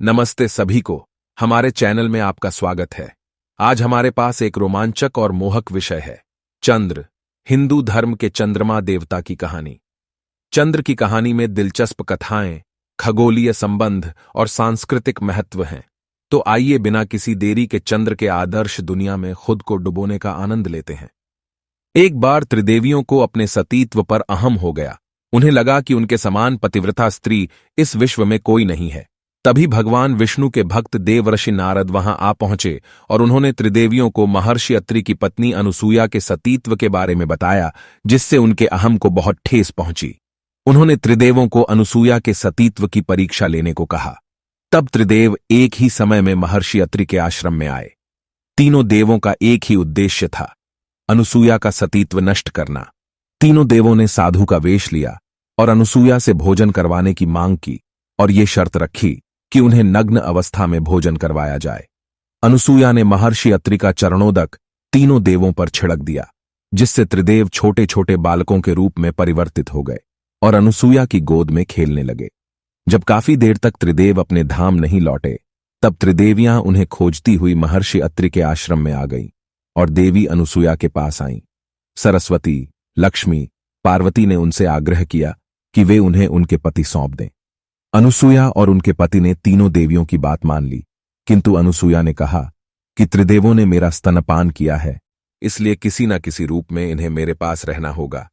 नमस्ते सभी को। हमारे चैनल में आपका स्वागत है। आज हमारे पास एक रोमांचक और मोहक विषय है, चंद्र, हिंदू धर्म के चंद्रमा देवता की कहानी। चंद्र की कहानी में दिलचस्प कथाएं, खगोलीय संबंध और सांस्कृतिक महत्व हैं। तो आइए बिना किसी देरी के चंद्र के आदर्श दुनिया में खुद को डुबोने का आनंद लेते हैं। एक बार त्रिदेवियों को अपने सतीत्व पर अहम हो गया। उन्हें लगा कि उनके समान पतिव्रता स्त्री इस विश्व में कोई नहीं है। तभी भगवान विष्णु के भक्त देवर्षि नारद वहां आ पहुंचे और उन्होंने त्रिदेवियों को महर्षि अत्रि की पत्नी अनुसूया के सतीत्व के बारे में बताया, जिससे उनके अहम को बहुत ठेस पहुंची। उन्होंने त्रिदेवों को अनुसूया के सतीत्व की परीक्षा लेने को कहा। तब त्रिदेव एक ही समय में महर्षि अत्रि के आश्रम में आए। तीनों देवों का एक ही उद्देश्य था, अनुसूया का सतीत्व नष्ट करना। तीनों देवों ने साधु का वेश लिया और अनुसूया से भोजन करवाने की मांग की और ये शर्त रखी कि उन्हें नग्न अवस्था में भोजन करवाया जाए। अनुसूया ने महर्षि अत्रि का चरणोदक तीनों देवों पर छिड़क दिया, जिससे त्रिदेव छोटे छोटे बालकों के रूप में परिवर्तित हो गए और अनुसूया की गोद में खेलने लगे। जब काफी देर तक त्रिदेव अपने धाम नहीं लौटे, तब त्रिदेवियां उन्हें खोजती हुई महर्षि अत्रि के आश्रम में आ गईं और देवी अनुसूया के पास आईं। सरस्वती, लक्ष्मी, पार्वती ने उनसे आग्रह किया कि वे उन्हें उनके पति सौंप दें। अनुसूया और उनके पति ने तीनों देवियों की बात मान ली, किंतु अनुसूया ने कहा कि त्रिदेवों ने मेरा स्तनपान किया है, इसलिए किसी न किसी रूप में इन्हें मेरे पास रहना होगा।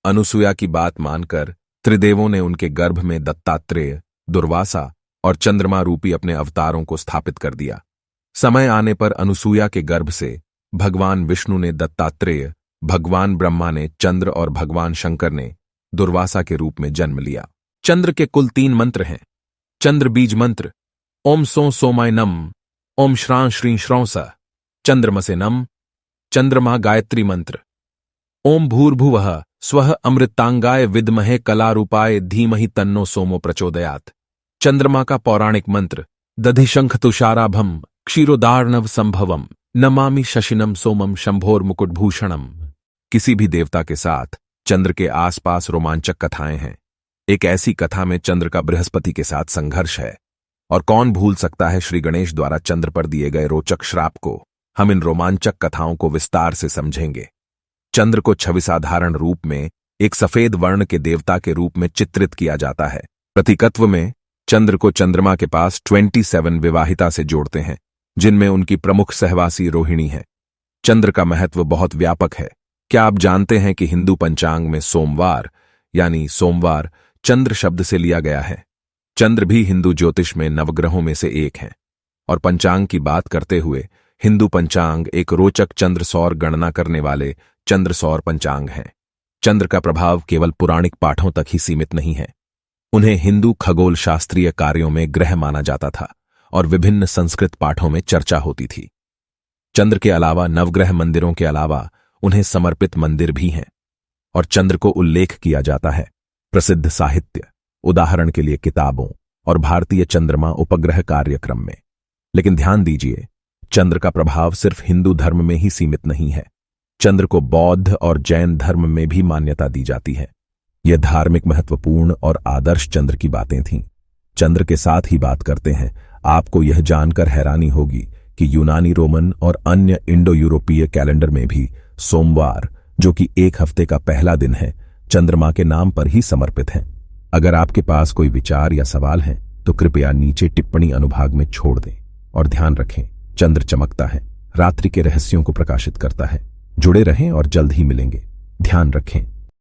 अनुसूया की बात मानकर त्रिदेवों ने उनके गर्भ में दत्तात्रेय, दुर्वासा और चंद्रमा रूपी अपने अवतारों को स्थापित कर दिया। समय आने पर अनुसूया के गर्भ से भगवान विष्णु ने दत्तात्रेय, भगवान ब्रह्मा ने चंद्र और भगवान शंकर ने दुर्वासा के रूप में जन्म लिया। चंद्र के कुल 3 मंत्र हैं। चंद्र बीज मंत्र ओम सो सोमाय नम, ओम श्रां श्रीं श्रौं स, चंद्रमसे नम। चंद्रमा गायत्री मंत्र ओम भूर्भुवः स्वः अमृतांगाय विद्महे कलारूपाय धीमहि तन्नो सोमो प्रचोदयात्। चंद्रमा का पौराणिक मंत्र दधिशंख तुषाराभम क्षीरोदार्णव संभवम नमामि शशिनम सोमम शंभोर मुकुटभूषणम। किसी भी देवता के साथ चंद्र के आसपास रोमांचक कथाएं हैं। एक ऐसी कथा में चंद्र का बृहस्पति के साथ संघर्ष है, और कौन भूल सकता है श्री गणेश द्वारा चंद्र पर दिए गए रोचक श्राप को। हम इन रोमांचक कथाओं को विस्तार से समझेंगे। चंद्र को छविसाधारण रूप में एक सफेद वर्ण के देवता के रूप में चित्रित किया जाता है। प्रतीकत्व में चंद्र को चंद्रमा के पास 27 विवाहिता से जोड़ते हैं, जिनमें उनकी प्रमुख सहवासी रोहिणी है। चंद्र का महत्व बहुत व्यापक है। क्या आप जानते हैं कि हिंदू पंचांग में सोमवार यानी सोमवार चंद्र शब्द से लिया गया है। चंद्र भी हिंदू ज्योतिष में नवग्रहों में से एक हैं, और पंचांग की बात करते हुए हिंदू पंचांग एक रोचक चंद्र सौर गणना करने वाले चंद्र सौर पंचांग हैं। चंद्र का प्रभाव केवल पुराणिक पाठों तक ही सीमित नहीं है। उन्हें हिंदू खगोल शास्त्रीय कार्यों में ग्रह माना जाता था और विभिन्न संस्कृत पाठों में चर्चा होती थी। चंद्र के अलावा नवग्रह मंदिरों के अलावा उन्हें समर्पित मंदिर भी हैं, और चंद्र को उल्लेख किया जाता है प्रसिद्ध साहित्य, उदाहरण के लिए किताबों और भारतीय चंद्रमा उपग्रह कार्यक्रम में। लेकिन ध्यान दीजिए, चंद्र का प्रभाव सिर्फ हिंदू धर्म में ही सीमित नहीं है। चंद्र को बौद्ध और जैन धर्म में भी मान्यता दी जाती है। यह धार्मिक महत्वपूर्ण और आदर्श चंद्र की बातें थीं। चंद्र के साथ ही बात करते हैं। आपको यह जानकर हैरानी होगी कि यूनानी, रोमन और अन्य इंडो यूरोपीय कैलेंडर में भी सोमवार, जो कि एक हफ्ते का पहला दिन है, चंद्रमा के नाम पर ही समर्पित हैं। अगर आपके पास कोई विचार या सवाल है तो कृपया नीचे टिप्पणी अनुभाग में छोड़ दें। और ध्यान रखें, चंद्र चमकता है, रात्रि के रहस्यों को प्रकाशित करता है। जुड़े रहें और जल्द ही मिलेंगे। ध्यान रखें।